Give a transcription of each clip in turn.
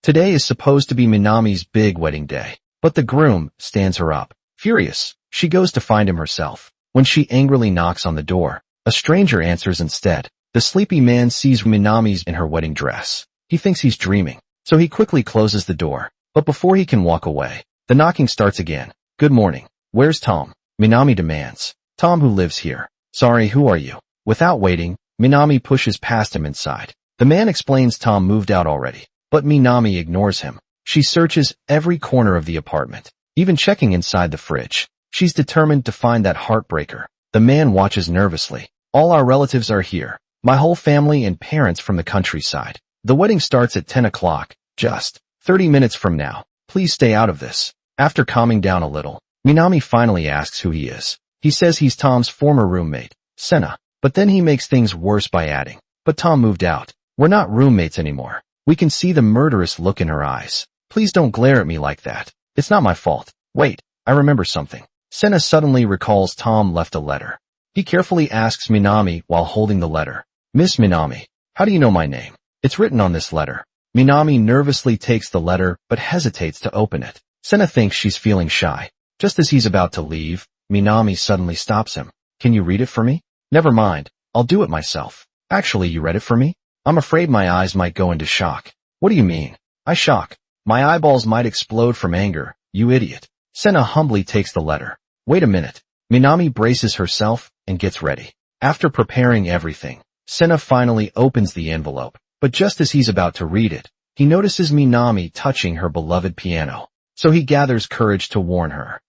Today is supposed to be Minami's big wedding day, but the groom stands her up. Furious, she goes to find him herself. When she angrily knocks on the door, a stranger answers instead. The sleepy man sees Minami's in her wedding dress. He thinks he's dreaming, so he quickly closes the door. But before he can walk away, the knocking starts again. Good morning. Where's Tom? Minami demands. Tom who lives here. Sorry, who are you? Without waiting, Minami pushes past him inside. The man explains Tom moved out already, but Minami ignores him. She searches every corner of the apartment, even checking inside the fridge. She's determined to find that heartbreaker. The man watches nervously. All our relatives are here. My whole family and parents from the countryside. The wedding starts at 10 o'clock, just 30 minutes from now. Please stay out of this. After calming down a little, Minami finally asks who he is. He says he's Tom's former roommate, Senna. But then he makes things worse by adding, but Tom moved out. We're not roommates anymore. We can see the murderous look in her eyes. Please don't glare at me like that. It's not my fault. Wait, I remember something. Senna suddenly recalls Tom left a letter. He carefully asks Minami while holding the letter. Miss Minami, how do you know my name? It's written on this letter. Minami nervously takes the letter but hesitates to open it. Senna thinks she's feeling shy. Just as he's about to leave, Minami suddenly stops him. Can you read it for me? Never mind, I'll do it myself. Actually, you read it for me? I'm afraid my eyes might go into shock. What do you mean? I shock. My eyeballs might explode from anger, you idiot. Senna humbly takes the letter. Wait a minute. Minami braces herself and gets ready. After preparing everything, Senna finally opens the envelope, but just as he's about to read it, he notices Minami touching her beloved piano. So he gathers courage to warn her.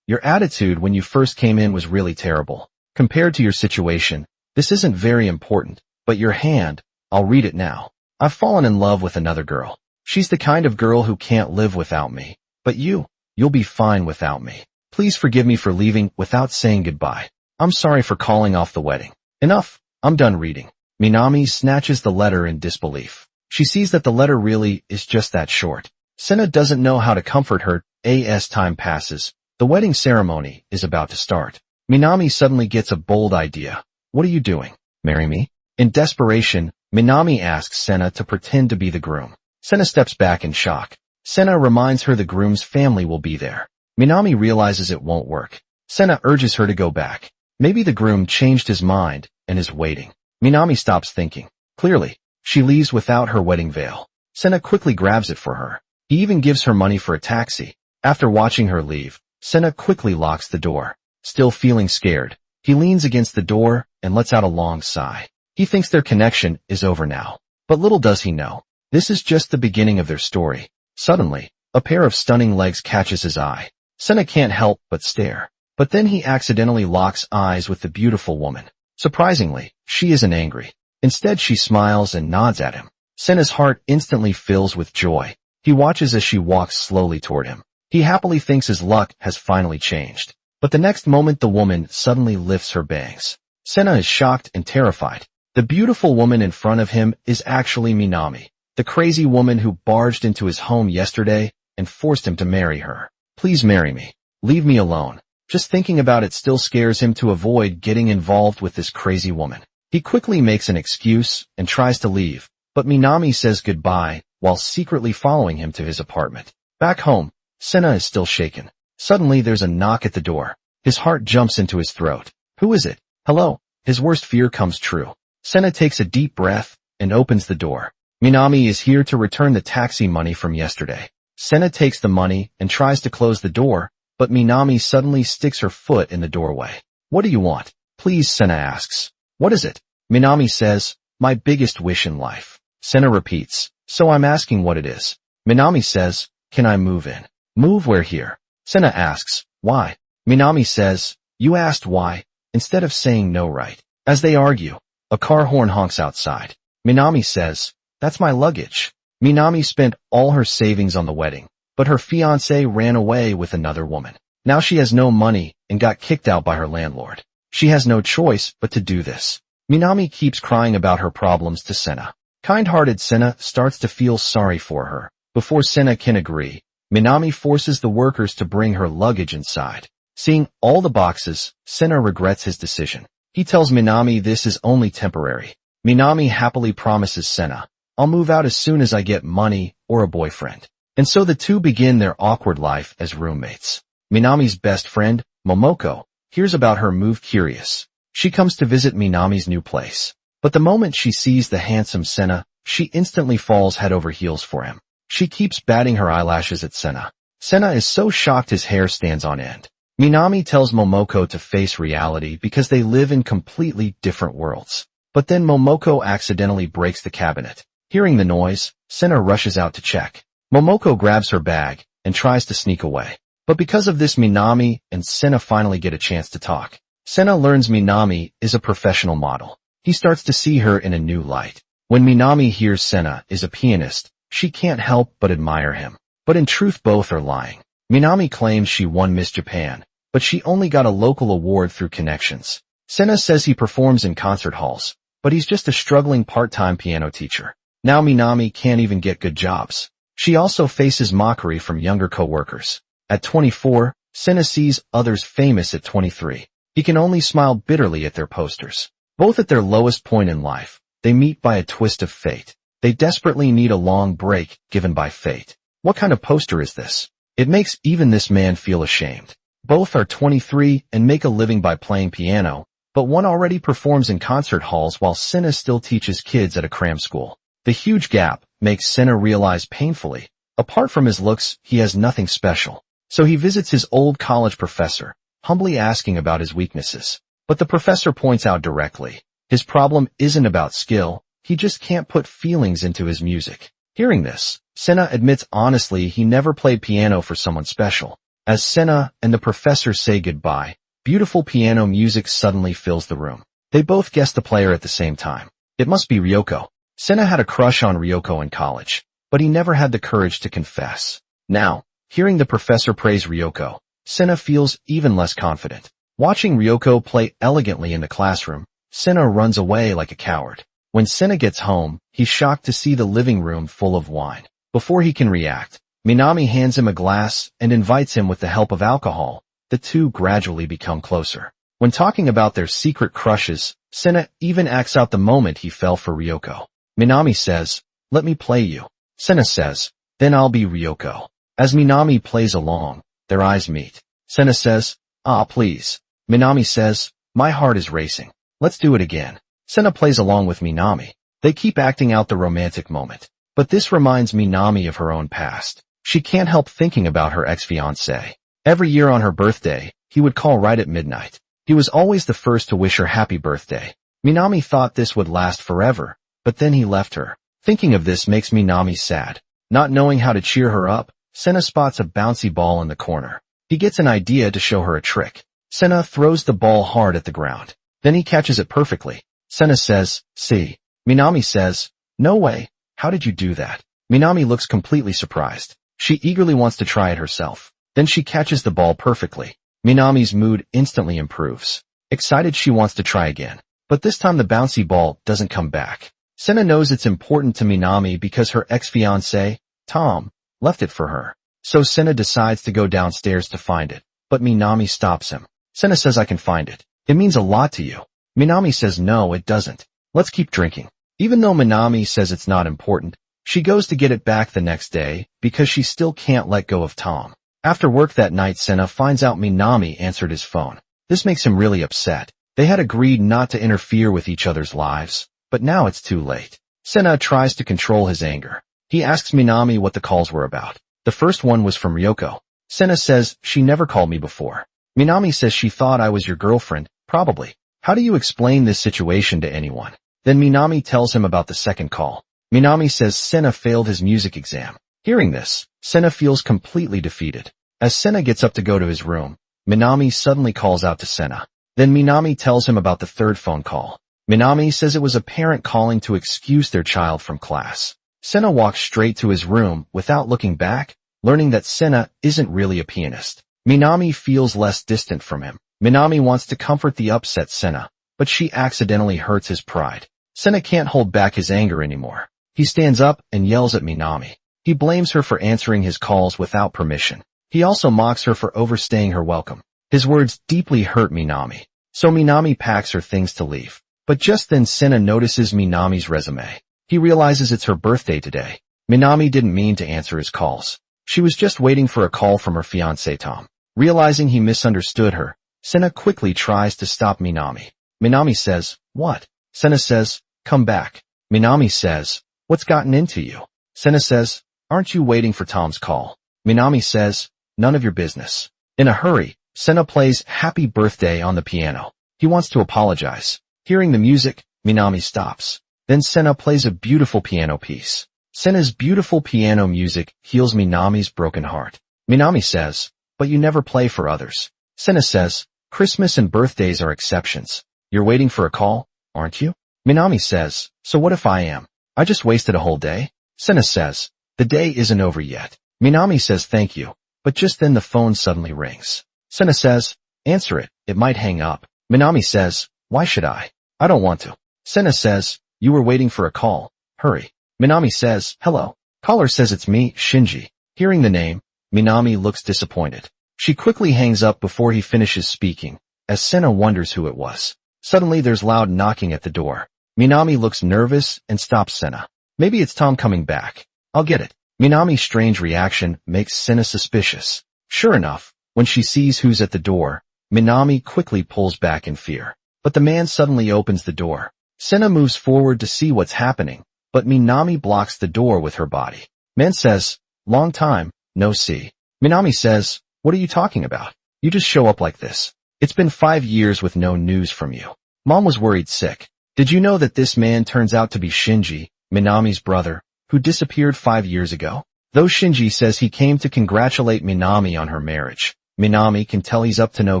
Your attitude when you first came in was really terrible. Compared to your situation, this isn't very important, but your hand, I'll read it now. I've fallen in love with another girl. She's the kind of girl who can't live without me. But you'll be fine without me. Please forgive me for leaving without saying goodbye. I'm sorry for calling off the wedding. Enough, I'm done reading. Minami snatches the letter in disbelief. She sees that the letter really is just that short. Senna doesn't know how to comfort her. As time passes, the wedding ceremony is about to start. Minami suddenly gets a bold idea. What are you doing? Marry me? In desperation, Minami asks Senna to pretend to be the groom. Senna steps back in shock. Senna reminds her the groom's family will be there. Minami realizes it won't work. Senna urges her to go back. Maybe the groom changed his mind and is waiting. Minami stops thinking. Clearly, she leaves without her wedding veil. Senna quickly grabs it for her. He even gives her money for a taxi. After watching her leave, Senna quickly locks the door. Still feeling scared, he leans against the door and lets out a long sigh. He thinks their connection is over now. But little does he know, this is just the beginning of their story. Suddenly, a pair of stunning legs catches his eye. Senna can't help but stare. But then he accidentally locks eyes with the beautiful woman. Surprisingly, she isn't angry. Instead, she smiles and nods at him. Senna's heart instantly fills with joy. He watches as she walks slowly toward him. He happily thinks his luck has finally changed. But the next moment the woman suddenly lifts her bangs. Senna is shocked and terrified. The beautiful woman in front of him is actually Minami, the crazy woman who barged into his home yesterday and forced him to marry her. Please marry me. Leave me alone. Just thinking about it still scares him to avoid getting involved with this crazy woman. He quickly makes an excuse and tries to leave, but Minami says goodbye while secretly following him to his apartment. Back home, Senna is still shaken. Suddenly there's a knock at the door. His heart jumps into his throat. Who is it? Hello. His worst fear comes true. Senna takes a deep breath and opens the door. Minami is here to return the taxi money from yesterday. Senna takes the money and tries to close the door, but Minami suddenly sticks her foot in the doorway. What do you want? Please, Senna asks. What is it? Minami says, my biggest wish in life. Senna repeats, so I'm asking what it is. Minami says, can I move in? Move where here? Senna asks, why? Minami says, you asked why, instead of saying no, right? As they argue, a car horn honks outside. Minami says, that's my luggage. Minami spent all her savings on the wedding, but her fiancé ran away with another woman. Now she has no money and got kicked out by her landlord. She has no choice but to do this. Minami keeps crying about her problems to Senna. Kind-hearted Senna starts to feel sorry for her. Before Senna can agree, Minami forces the workers to bring her luggage inside. Seeing all the boxes, Senna regrets his decision. He tells Minami this is only temporary. Minami happily promises Senna, I'll move out as soon as I get money or a boyfriend. And so the two begin their awkward life as roommates. Minami's best friend, Momoko, hears about her move curious. She comes to visit Minami's new place. But the moment she sees the handsome Senna, she instantly falls head over heels for him. She keeps batting her eyelashes at Senna. Senna is so shocked his hair stands on end. Minami tells Momoko to face reality because they live in completely different worlds. But then Momoko accidentally breaks the cabinet. Hearing the noise, Senna rushes out to check. Momoko grabs her bag and tries to sneak away. But because of this, Minami and Senna finally get a chance to talk. Senna learns Minami is a professional model. He starts to see her in a new light. When Minami hears Senna is a pianist, she can't help but admire him. But in truth both are lying. Minami claims she won Miss Japan, but she only got a local award through connections. Senna says he performs in concert halls, but he's just a struggling part-time piano teacher. Now Minami can't even get good jobs. She also faces mockery from younger co-workers. At 24, Senna sees others famous at 23. He can only smile bitterly at their posters. Both at their lowest point in life, they meet by a twist of fate. They desperately need a long break given by fate. What kind of poster is this? It makes even this man feel ashamed. Both are 23 and make a living by playing piano, but one already performs in concert halls while Senna still teaches kids at a cram school. The huge gap makes Senna realize painfully, apart from his looks, he has nothing special. So he visits his old college professor, humbly asking about his weaknesses. But the professor points out directly, his problem isn't about skill, he just can't put feelings into his music. Hearing this, Senna admits honestly he never played piano for someone special. As Senna and the professor say goodbye, beautiful piano music suddenly fills the room. They both guess the player at the same time. It must be Ryoko. Senna had a crush on Ryoko in college, but he never had the courage to confess. Now, hearing the professor praise Ryoko, Senna feels even less confident. Watching Ryoko play elegantly in the classroom, Senna runs away like a coward. When Senna gets home, he's shocked to see the living room full of wine. Before he can react, Minami hands him a glass and invites him with the help of alcohol. The two gradually become closer. When talking about their secret crushes, Senna even acts out the moment he fell for Ryoko. Minami says, "Let me play you." Senna says, "Then I'll be Ryoko." As Minami plays along, their eyes meet. Senna says, "Ah, please." Minami says, "My heart is racing. Let's do it again." Senna plays along with Minami. They keep acting out the romantic moment. But this reminds Minami of her own past. She can't help thinking about her ex-fiancé. Every year on her birthday, he would call right at midnight. He was always the first to wish her happy birthday. Minami thought this would last forever, but then he left her. Thinking of this makes Minami sad. Not knowing how to cheer her up, Senna spots a bouncy ball in the corner. He gets an idea to show her a trick. Senna throws the ball hard at the ground. Then he catches it perfectly. Senna says, "See." Minami says, "No way. How did you do that?" Minami looks completely surprised. She eagerly wants to try it herself. Then she catches the ball perfectly. Minami's mood instantly improves. Excited, she wants to try again. But this time the bouncy ball doesn't come back. Senna knows it's important to Minami because her ex-fiancé, Tom, left it for her. So Senna decides to go downstairs to find it. But Minami stops him. Senna says, "I can find it. It means a lot to you." Minami says, "No, it doesn't. Let's keep drinking." Even though Minami says it's not important, she goes to get it back the next day because she still can't let go of Tom. After work that night, Senna finds out Minami answered his phone. This makes him really upset. They had agreed not to interfere with each other's lives, but now it's too late. Senna tries to control his anger. He asks Minami what the calls were about. The first one was from Ryoko. Senna says, "She never called me before." Minami says, "She thought I was your girlfriend, probably. How do you explain this situation to anyone?" Then Minami tells him about the second call. Minami says Senna failed his music exam. Hearing this, Senna feels completely defeated. As Senna gets up to go to his room, Minami suddenly calls out to Senna. Then Minami tells him about the third phone call. Minami says it was a parent calling to excuse their child from class. Senna walks straight to his room without looking back, learning that Senna isn't really a pianist. Minami feels less distant from him. Minami wants to comfort the upset Senna, but she accidentally hurts his pride. Senna can't hold back his anger anymore. He stands up and yells at Minami. He blames her for answering his calls without permission. He also mocks her for overstaying her welcome. His words deeply hurt Minami. So Minami packs her things to leave. But just then Senna notices Minami's resume. He realizes it's her birthday today. Minami didn't mean to answer his calls. She was just waiting for a call from her fiancé Tom. Realizing he misunderstood her, Senna quickly tries to stop Minami. Minami says, "What?" Senna says, "Come back." Minami says, "What's gotten into you?" Senna says, "Aren't you waiting for Tom's call?" Minami says, "None of your business." In a hurry, Senna plays Happy Birthday on the piano. He wants to apologize. Hearing the music, Minami stops. Then Senna plays a beautiful piano piece. Senna's beautiful piano music heals Minami's broken heart. Minami says, "But you never play for others." Senna says, "Christmas and birthdays are exceptions. You're waiting for a call, aren't you?" Minami says, "So what if I am? I just wasted a whole day." Senna says, "The day isn't over yet." Minami says thank you, but just then the phone suddenly rings. Senna says, "Answer it, it might hang up." Minami says, "Why should I? I don't want to." Senna says, "You were waiting for a call. Hurry." Minami says, "Hello." Caller says it's me, Shinji. Hearing the name, Minami looks disappointed. She quickly hangs up before he finishes speaking, as Senna wonders who it was. Suddenly there's loud knocking at the door. Minami looks nervous and stops Senna. Maybe it's Tom coming back. I'll get it. Minami's strange reaction makes Senna suspicious. Sure enough, when she sees who's at the door, Minami quickly pulls back in fear. But the man suddenly opens the door. Senna moves forward to see what's happening, but Minami blocks the door with her body. Man says, "Long time, no see." Minami says, "What are you talking about? You just show up like this. It's been 5 years with no news from you. Mom was worried sick. Did you know that this man turns out to be Shinji, Minami's brother, who disappeared 5 years ago?" Though Shinji says he came to congratulate Minami on her marriage, Minami can tell he's up to no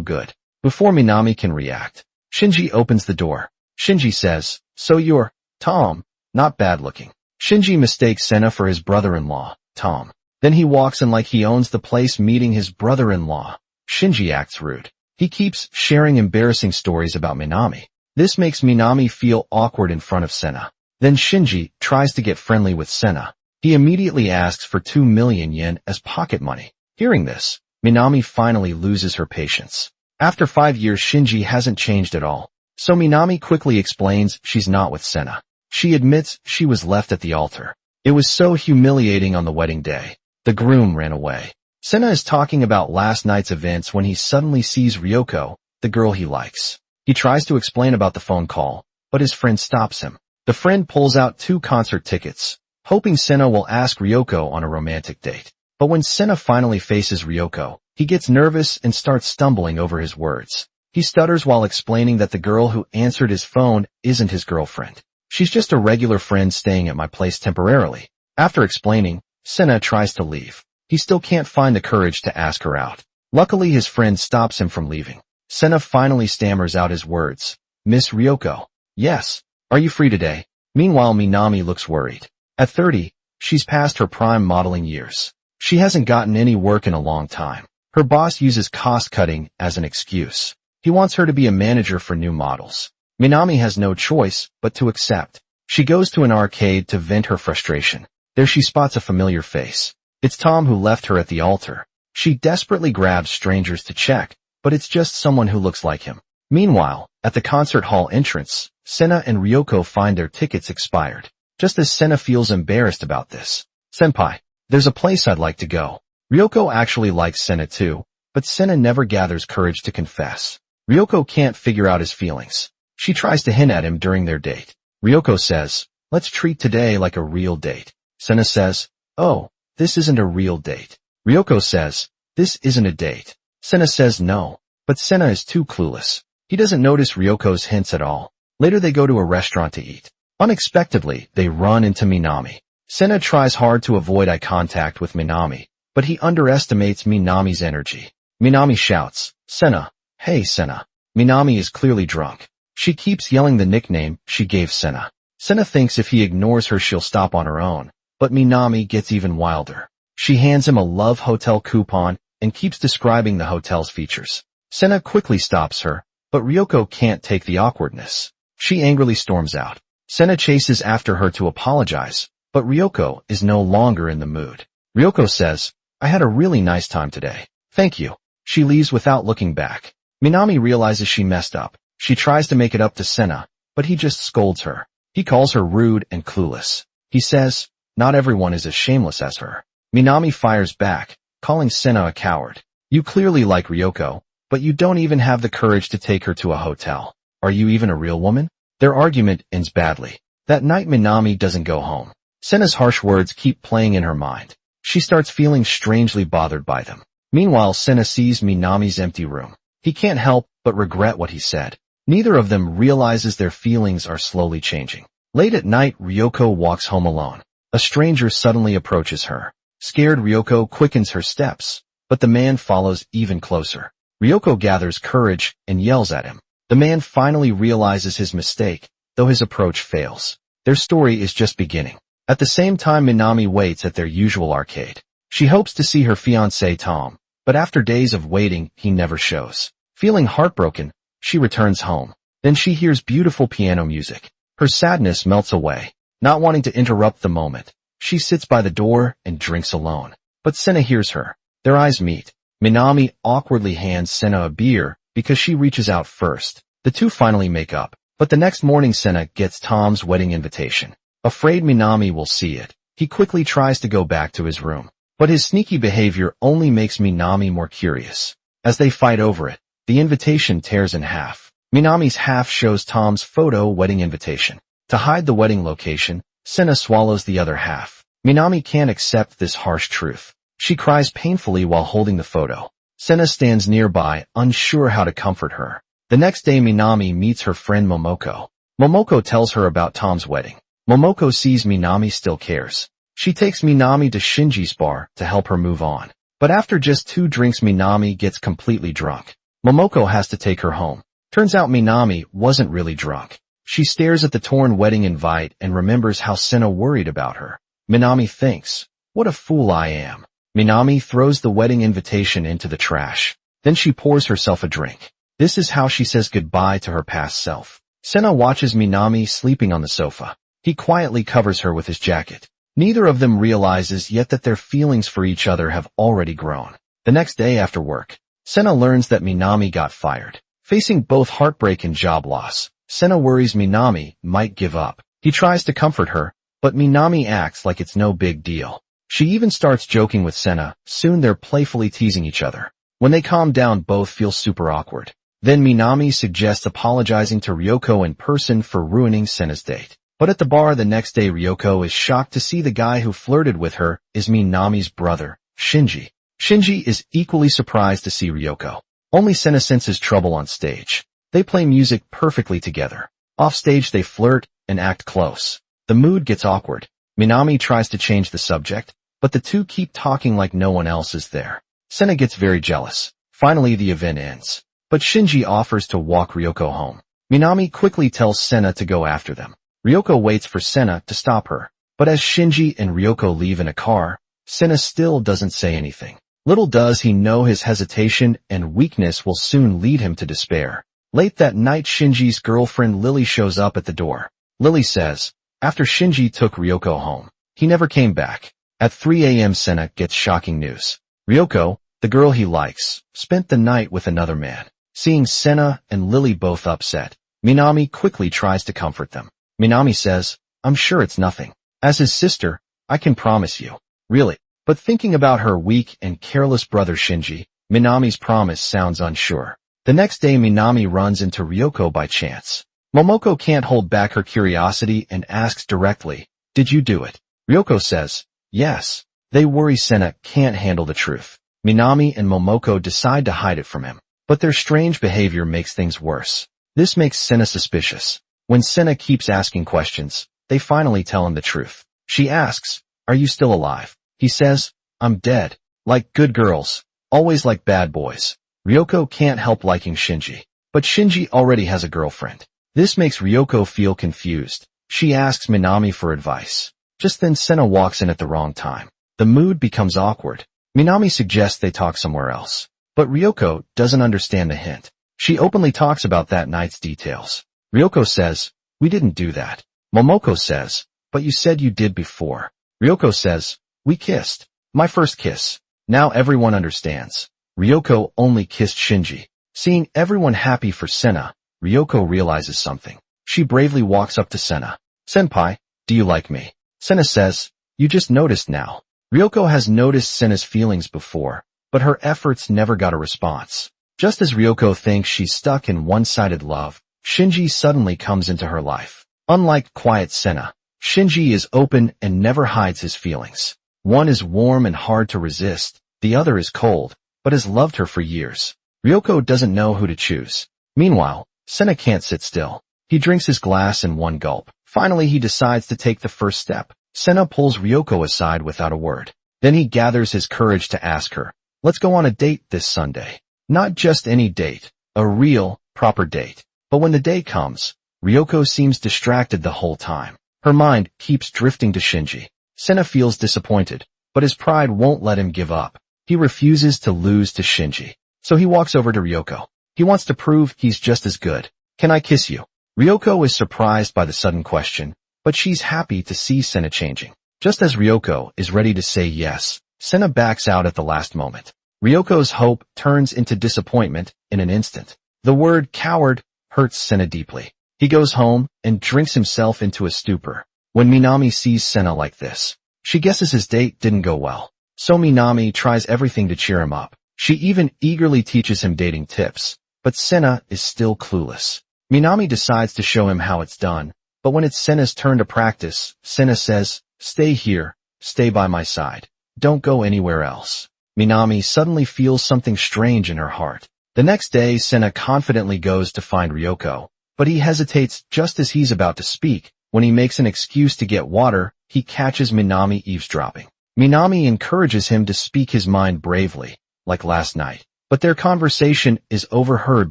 good. Before Minami can react, Shinji opens the door. Shinji says, "So you're Tom, not bad looking." Shinji mistakes Senna for his brother-in-law, Tom. Then he walks in like he owns the place, meeting his brother-in-law. Shinji acts rude. He keeps sharing embarrassing stories about Minami. This makes Minami feel awkward in front of Senna. Then Shinji tries to get friendly with Senna. He immediately asks for 2 million yen as pocket money. Hearing this, Minami finally loses her patience. After 5 years, Shinji hasn't changed at all. So Minami quickly explains she's not with Senna. She admits she was left at the altar. It was so humiliating on the wedding day. The groom ran away. Senna is talking about last night's events when he suddenly sees Ryoko, the girl he likes. He tries to explain about the phone call, but his friend stops him. The friend pulls out 2 concert tickets, hoping Senna will ask Ryoko on a romantic date. But when Senna finally faces Ryoko, he gets nervous and starts stumbling over his words. He stutters while explaining that the girl who answered his phone isn't his girlfriend. She's just a regular friend staying at my place temporarily. After explaining, Senna tries to leave. He still can't find the courage to ask her out. Luckily, his friend stops him from leaving. Senna finally stammers out his words. "Miss Ryoko." "Yes. Are you free today?" Meanwhile, Minami looks worried. At 30, she's past her prime modeling years. She hasn't gotten any work in a long time. Her boss uses cost-cutting as an excuse. He wants her to be a manager for new models. Minami has no choice but to accept. She goes to an arcade to vent her frustration. There she spots a familiar face. It's Tom, who left her at the altar. She desperately grabs strangers to check, but it's just someone who looks like him. Meanwhile, at the concert hall entrance, Senna and Ryoko find their tickets expired. Just as Senna feels embarrassed about this, "Senpai, there's a place I'd like to go." Ryoko actually likes Senna too, but Senna never gathers courage to confess. Ryoko can't figure out his feelings. She tries to hint at him during their date. Ryoko says, "Let's treat today like a real date." Senna says, "Oh, this isn't a real date." Ryoko says, "This isn't a date." Senna says no, but Senna is too clueless. He doesn't notice Ryoko's hints at all. Later they go to a restaurant to eat. Unexpectedly, they run into Minami. Senna tries hard to avoid eye contact with Minami, but he underestimates Minami's energy. Minami shouts, "Senna, hey Senna." Minami is clearly drunk. She keeps yelling the nickname she gave Senna. Senna thinks if he ignores her she'll stop on her own, but Minami gets even wilder. She hands him a Love Hotel coupon and keeps describing the hotel's features. Senna quickly stops her, but Ryoko can't take the awkwardness. She angrily storms out. Senna chases after her to apologize, but Ryoko is no longer in the mood. Ryoko says, "I had a really nice time today. Thank you." She leaves without looking back. Minami realizes she messed up. She tries to make it up to Senna, but he just scolds her. He calls her rude and clueless. He says, not everyone is as shameless as her. Minami fires back, calling Sena a coward. You clearly like Ryoko, but you don't even have the courage to take her to a hotel. Are you even a real woman? Their argument ends badly. That night Minami doesn't go home. Sena's harsh words keep playing in her mind. She starts feeling strangely bothered by them. Meanwhile, Sena sees Minami's empty room. He can't help but regret what he said. Neither of them realizes their feelings are slowly changing. Late at night, Ryoko walks home alone. A stranger suddenly approaches her. Scared, Ryoko quickens her steps, but the man follows even closer. Ryoko gathers courage and yells at him. The man finally realizes his mistake, though his approach fails. Their story is just beginning. At the same time, Minami waits at their usual arcade. She hopes to see her fiancé Tom, but after days of waiting, he never shows. Feeling heartbroken, she returns home. Then she hears beautiful piano music. Her sadness melts away. Not wanting to interrupt the moment, she sits by the door and drinks alone. But Sena hears her. Their eyes meet. Minami awkwardly hands Sena a beer because she reaches out first. The two finally make up. But the next morning Sena gets Tom's wedding invitation. Afraid Minami will see it, he quickly tries to go back to his room. But his sneaky behavior only makes Minami more curious. As they fight over it, the invitation tears in half. Minami's half shows Tom's photo wedding invitation. To hide the wedding location, Sena swallows the other half. Minami can't accept this harsh truth. She cries painfully while holding the photo. Sena stands nearby, unsure how to comfort her. The next day Minami meets her friend Momoko. Momoko tells her about Tom's wedding. Momoko sees Minami still cares. She takes Minami to Shinji's bar to help her move on. But after just 2 drinks Minami gets completely drunk. Momoko has to take her home. Turns out Minami wasn't really drunk. She stares at the torn wedding invite and remembers how Sena worried about her. Minami thinks, what a fool I am. Minami throws the wedding invitation into the trash. Then she pours herself a drink. This is how she says goodbye to her past self. Sena watches Minami sleeping on the sofa. He quietly covers her with his jacket. Neither of them realizes yet that their feelings for each other have already grown. The next day after work, Sena learns that Minami got fired. Facing both heartbreak and job loss, Sena worries Minami might give up. He tries to comfort her, but Minami acts like it's no big deal. She even starts joking with Sena. Soon they're playfully teasing each other. When they calm down, both feel super awkward. Then Minami suggests apologizing to Ryoko in person for ruining Sena's date. But at the bar the next day, Ryoko is shocked to see the guy who flirted with her is Minami's brother, Shinji. Shinji is equally surprised to see Ryoko. Only Sena senses trouble on stage. They play music perfectly together. Off stage they flirt and act close. The mood gets awkward. Minami tries to change the subject, but the two keep talking like no one else is there. Sena gets very jealous. Finally the event ends. But Shinji offers to walk Ryoko home. Minami quickly tells Sena to go after them. Ryoko waits for Sena to stop her. But as Shinji and Ryoko leave in a car, Sena still doesn't say anything. Little does he know his hesitation and weakness will soon lead him to despair. Late that night, Shinji's girlfriend Lily shows up at the door. Lily says, after Shinji took Ryoko home, he never came back. At 3 a.m. Sena gets shocking news. Ryoko, the girl he likes, spent the night with another man. Seeing Sena and Lily both upset, Minami quickly tries to comfort them. Minami says, I'm sure it's nothing. As his sister, I can promise you. Really. But thinking about her weak and careless brother Shinji, Minami's promise sounds unsure. The next day Minami runs into Ryoko by chance. Momoko can't hold back her curiosity and asks directly, did you do it? Ryoko says, yes. They worry Sena can't handle the truth. Minami and Momoko decide to hide it from him. But their strange behavior makes things worse. This makes Sena suspicious. When Sena keeps asking questions, they finally tell him the truth. She asks, are you still alive? He says, I'm dead. Like good girls, always like bad boys. Ryoko can't help liking Shinji. But Shinji already has a girlfriend. This makes Ryoko feel confused. She asks Minami for advice. Just then Sena walks in at the wrong time. The mood becomes awkward. Minami suggests they talk somewhere else. But Ryoko doesn't understand the hint. She openly talks about that night's details. Ryoko says, we didn't do that. Momoko says, but you said you did before. Ryoko says, we kissed. My first kiss. Now everyone understands. Ryoko only kissed Shinji. Seeing everyone happy for Sena, Ryoko realizes something. She bravely walks up to Sena. Senpai, do you like me? Sena says, You just noticed now. Ryoko has noticed Sena's feelings before, but her efforts never got a response. Just as Ryoko thinks she's stuck in one-sided love, Shinji suddenly comes into her life. Unlike quiet Sena, Shinji is open and never hides his feelings. One is warm and hard to resist, the other is cold, but has loved her for years. Ryoko doesn't know who to choose. Meanwhile, Sena can't sit still. He drinks his glass in one gulp. Finally, he decides to take the first step. Sena pulls Ryoko aside without a word. Then he gathers his courage to ask her, "Let's go on a date this Sunday." Not just any date, a real, proper date. But when the day comes, Ryoko seems distracted the whole time. Her mind keeps drifting to Shinji. Sena feels disappointed, but his pride won't let him give up. He refuses to lose to Shinji. So he walks over to Ryoko. He wants to prove he's just as good. "Can I kiss you?" Ryoko is surprised by the sudden question, but she's happy to see Sena changing. Just as Ryoko is ready to say yes, Sena backs out at the last moment. Ryoko's hope turns into disappointment in an instant. The word coward hurts Sena deeply. He goes home and drinks himself into a stupor. When Minami sees Sena like this, she guesses his date didn't go well. So Minami tries everything to cheer him up. She even eagerly teaches him dating tips, but Sena is still clueless. Minami decides to show him how it's done, but when it's Sena's turn to practice, Sena says, "Stay here, stay by my side. Don't go anywhere else." Minami suddenly feels something strange in her heart. The next day, Sena confidently goes to find Ryoko, but he hesitates just as he's about to speak. When he makes an excuse to get water, he catches Minami eavesdropping. Minami encourages him to speak his mind bravely, like last night, but their conversation is overheard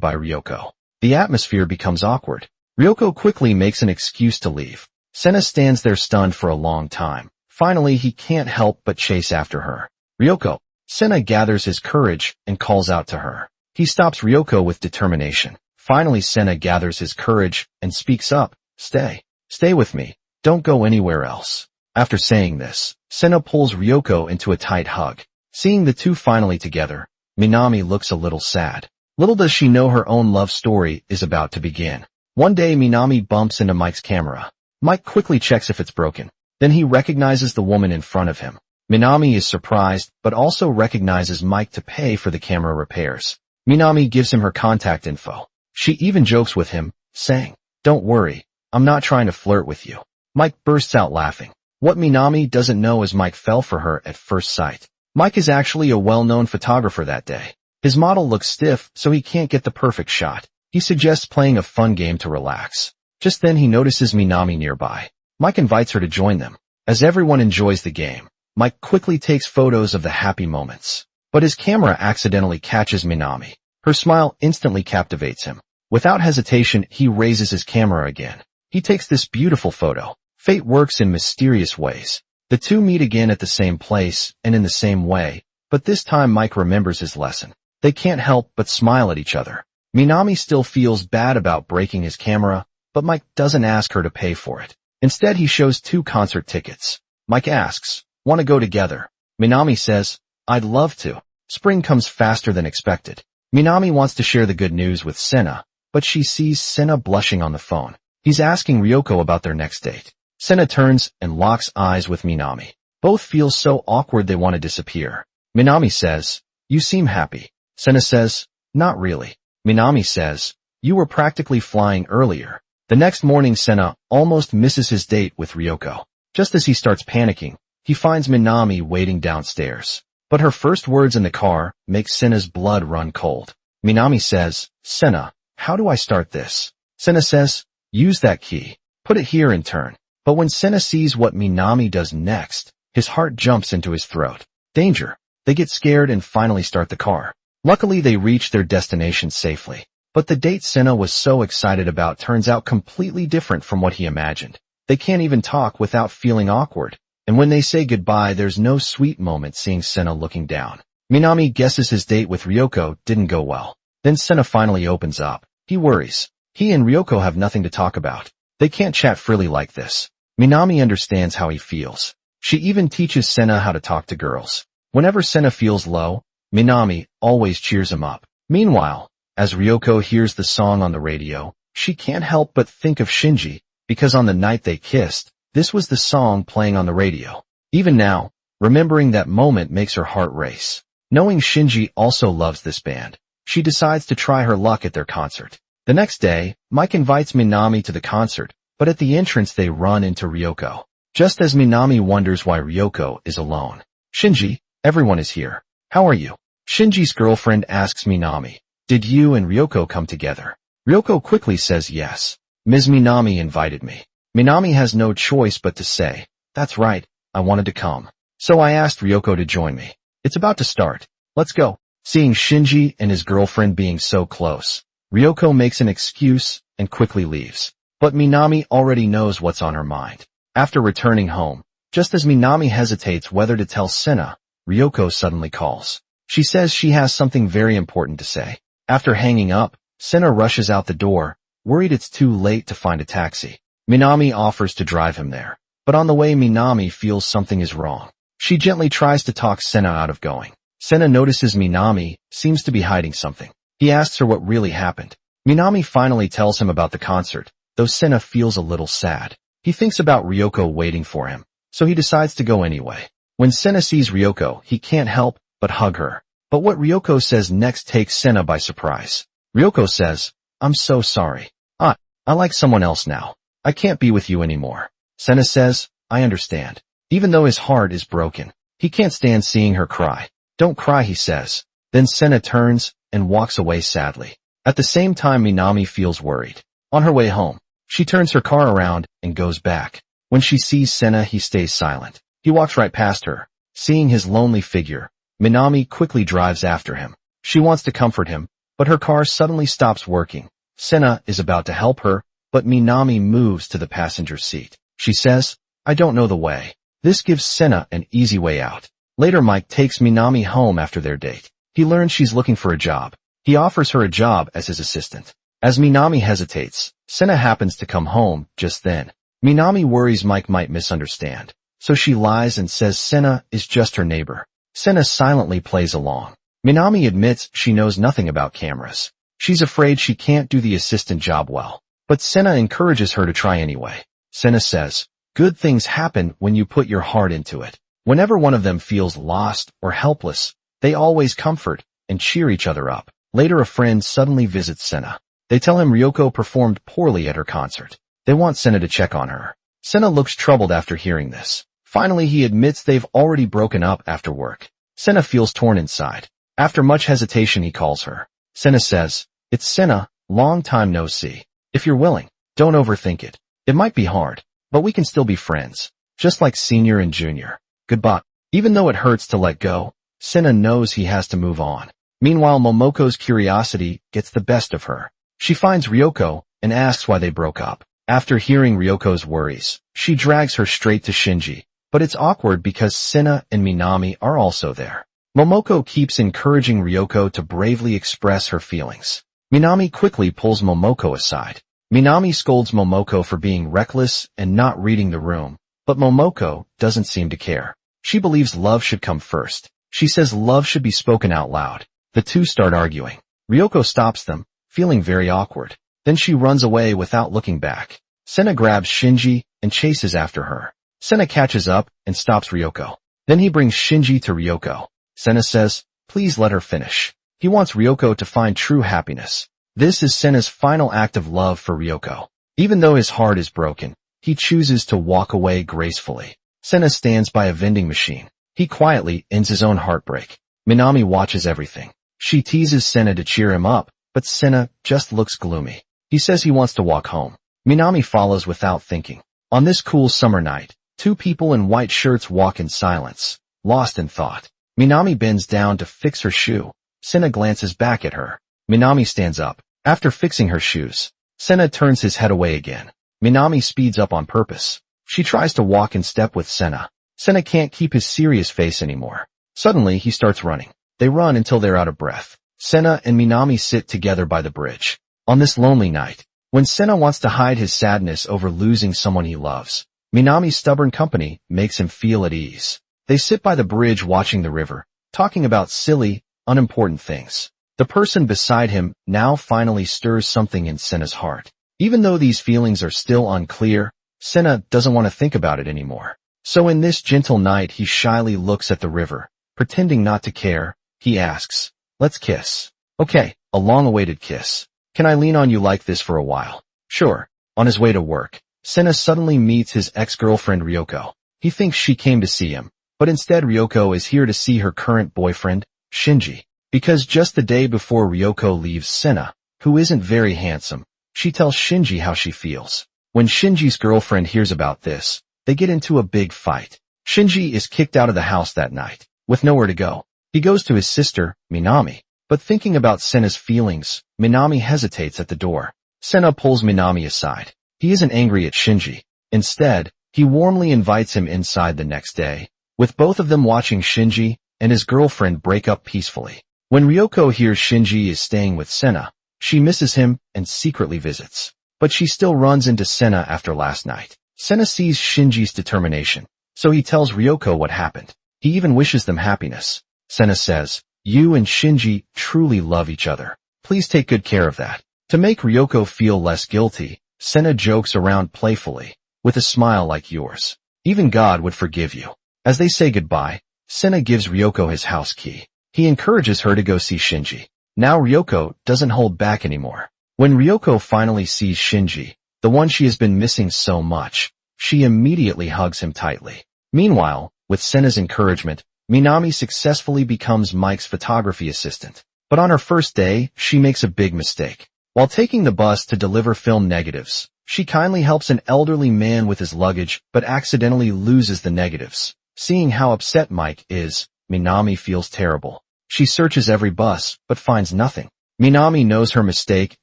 by Ryoko. The atmosphere becomes awkward. Ryoko quickly makes an excuse to leave. Sena stands there stunned for a long time. Finally, he can't help but chase after her. "Ryoko." Sena gathers his courage and calls out to her. He stops Ryoko with determination. Finally, Sena gathers his courage and speaks up, "Stay. Stay with me. Don't go anywhere else." After saying this, Sena pulls Ryoko into a tight hug. Seeing the two finally together, Minami looks a little sad. Little does she know her own love story is about to begin. One day, Minami bumps into Mike's camera. Mike quickly checks if it's broken. Then he recognizes the woman in front of him. Minami is surprised, but also recognizes Mike to pay for the camera repairs. Minami gives him her contact info. She even jokes with him, saying, "Don't worry, I'm not trying to flirt with you." Mike bursts out laughing. What Minami doesn't know is Mike fell for her at first sight. Mike is actually a well-known photographer that day. His model looks stiff, so he can't get the perfect shot. He suggests playing a fun game to relax. Just then he notices Minami nearby. Mike invites her to join them. As everyone enjoys the game, Mike quickly takes photos of the happy moments. But his camera accidentally catches Minami. Her smile instantly captivates him. Without hesitation, he raises his camera again. He takes this beautiful photo. Fate works in mysterious ways. The two meet again at the same place and in the same way, but this time Mike remembers his lesson. They can't help but smile at each other. Minami still feels bad about breaking his camera, but Mike doesn't ask her to pay for it. Instead, he shows 2 concert tickets. Mike asks, "Want to go together?" Minami says, "I'd love to." Spring comes faster than expected. Minami wants to share the good news with Sena, but she sees Sena blushing on the phone. He's asking Ryoko about their next date. Sena turns and locks eyes with Minami. Both feel so awkward they want to disappear. Minami says, "You seem happy." Sena says, "Not really." Minami says, "You were practically flying earlier." The next morning, Sena almost misses his date with Ryoko. Just as he starts panicking, he finds Minami waiting downstairs. But her first words in the car make Sena's blood run cold. Minami says, "Sena, how do I start this?" Sena says, "Use that key. Put it here and turn." But when Sena sees what Minami does next, his heart jumps into his throat. Danger. They get scared and finally start the car. Luckily, they reach their destination safely. But the date Sena was so excited about turns out completely different from what he imagined. They can't even talk without feeling awkward. And when they say goodbye, there's no sweet moment seeing Sena looking down. Minami guesses his date with Ryoko didn't go well. Then Sena finally opens up. He worries. He and Ryoko have nothing to talk about. They can't chat freely like this. Minami understands how he feels. She even teaches Sena how to talk to girls. Whenever Sena feels low, Minami always cheers him up. Meanwhile, as Ryoko hears the song on the radio, she can't help but think of Shinji, because on the night they kissed, this was the song playing on the radio. Even now, remembering that moment makes her heart race. Knowing Shinji also loves this band, she decides to try her luck at their concert. The next day, Mike invites Minami to the concert, but at the entrance they run into Ryoko. Just as Minami wonders why Ryoko is alone. Shinji, everyone is here. How are you? Shinji's girlfriend asks Minami, did you and Ryoko come together? Ryoko quickly says yes. Ms. Minami invited me. Minami has no choice but to say, that's right, I wanted to come. So I asked Ryoko to join me. It's about to start. Let's go. Seeing Shinji and his girlfriend being so close, Ryoko makes an excuse and quickly leaves. But Minami already knows what's on her mind. After returning home, just as Minami hesitates whether to tell Senna, Ryoko suddenly calls. She says she has something very important to say. After hanging up, Senna rushes out the door, worried it's too late to find a taxi. Minami offers to drive him there. But on the way Minami feels something is wrong. She gently tries to talk Senna out of going. Senna notices Minami seems to be hiding something. He asks her what really happened. Minami finally tells him about the concert, though Senna feels a little sad. He thinks about Ryoko waiting for him, so he decides to go anyway. When Senna sees Ryoko, he can't help but hug her. But what Ryoko says next takes Senna by surprise. Ryoko says, I'm so sorry. I like someone else now. I can't be with you anymore. Senna says, I understand. Even though his heart is broken, he can't stand seeing her cry. Don't cry, he says. Then Senna turns and walks away sadly. At the same time, Minami feels worried. On her way home, she turns her car around and goes back. When she sees Senna, he stays silent. He walks right past her. Seeing his lonely figure, Minami quickly drives after him. She wants to comfort him, but her car suddenly stops working. Senna is about to help her, but Minami moves to the passenger seat. She says, I don't know the way. This gives Senna an easy way out. Later, Mike takes Minami home after their date. He learns she's looking for a job. He offers her a job as his assistant. As Minami hesitates, Senna happens to come home just then. Minami worries Mike might misunderstand, so she lies and says Senna is just her neighbor. Senna silently plays along. Minami admits she knows nothing about cameras. She's afraid she can't do the assistant job well, but Senna encourages her to try anyway. Senna says, good things happen when you put your heart into it. Whenever one of them feels lost or helpless, they always comfort and cheer each other up. Later, a friend suddenly visits Senna. They tell him Ryoko performed poorly at her concert. They want Senna to check on her. Senna looks troubled after hearing this. Finally, he admits they've already broken up after work. Senna feels torn inside. After much hesitation, he calls her. Senna says, it's Senna, long time no see. If you're willing, don't overthink it. It might be hard, but we can still be friends, just like senior and junior. Goodbye. Even though it hurts to let go, Senna knows he has to move on. Meanwhile, Momoko's curiosity gets the best of her. She finds Ryoko and asks why they broke up. After hearing Ryoko's worries, she drags her straight to Shinji, but it's awkward because Senna and Minami are also there. Momoko keeps encouraging Ryoko to bravely express her feelings. Minami quickly pulls Momoko aside. Minami scolds Momoko for being reckless and not reading the room, but Momoko doesn't seem to care. She believes love should come first. She says love should be spoken out loud. The two start arguing. Ryoko stops them, feeling very awkward. Then she runs away without looking back. Senna grabs Shinji and chases after her. Senna catches up and stops Ryoko. Then he brings Shinji to Ryoko. Senna says, please let her finish. He wants Ryoko to find true happiness. This is Senna's final act of love for Ryoko. Even though his heart is broken, he chooses to walk away gracefully. Senna stands by a vending machine. He quietly ends his own heartbreak. Minami watches everything. She teases Senna to cheer him up, but Senna just looks gloomy. He says he wants to walk home. Minami follows without thinking. On this cool summer night, two people in white shirts walk in silence, lost in thought. Minami bends down to fix her shoe. Senna glances back at her. Minami stands up. After fixing her shoes, Senna turns his head away again. Minami speeds up on purpose. She tries to walk in step with Senna. Senna can't keep his serious face anymore. Suddenly, he starts running. They run until they're out of breath. Senna and Minami sit together by the bridge. On this lonely night, when Senna wants to hide his sadness over losing someone he loves, Minami's stubborn company makes him feel at ease. They sit by the bridge watching the river, talking about silly, unimportant things. The person beside him now finally stirs something in Senna's heart. Even though these feelings are still unclear, Senna doesn't want to think about it anymore. So in this gentle night he shyly looks at the river. Pretending not to care, he asks, "Let's kiss." "Okay, a long-awaited kiss. Can I lean on you like this for a while?" "Sure." On his way to work, Senna suddenly meets his ex-girlfriend Ryoko. He thinks she came to see him, but instead Ryoko is here to see her current boyfriend, Shinji. Because just the day before Ryoko leaves Senna, who isn't very handsome, she tells Shinji how she feels. When Shinji's girlfriend hears about this, they get into a big fight. Shinji is kicked out of the house that night, with nowhere to go. He goes to his sister, Minami. But thinking about Senna's feelings, Minami hesitates at the door. Senna pulls Minami aside. He isn't angry at Shinji. Instead, he warmly invites him inside the next day, with both of them watching Shinji and his girlfriend break up peacefully. When Ryoko hears Shinji is staying with Senna, she misses him and secretly visits. But she still runs into Senna after last night. Senna sees Shinji's determination, so he tells Ryoko what happened. He even wishes them happiness. Senna says, "You and Shinji truly love each other. Please take good care of that." To make Ryoko feel less guilty, Senna jokes around playfully, "With a smile like yours. Even God would forgive you." As they say goodbye, Senna gives Ryoko his house key. He encourages her to go see Shinji. Now Ryoko doesn't hold back anymore. When Ryoko finally sees Shinji, the one she has been missing so much, she immediately hugs him tightly. Meanwhile, with Senna's encouragement, Minami successfully becomes Mike's photography assistant. But on her first day, she makes a big mistake. While taking the bus to deliver film negatives, she kindly helps an elderly man with his luggage but accidentally loses the negatives. Seeing how upset Mike is, Minami feels terrible. She searches every bus, but finds nothing. Minami knows her mistake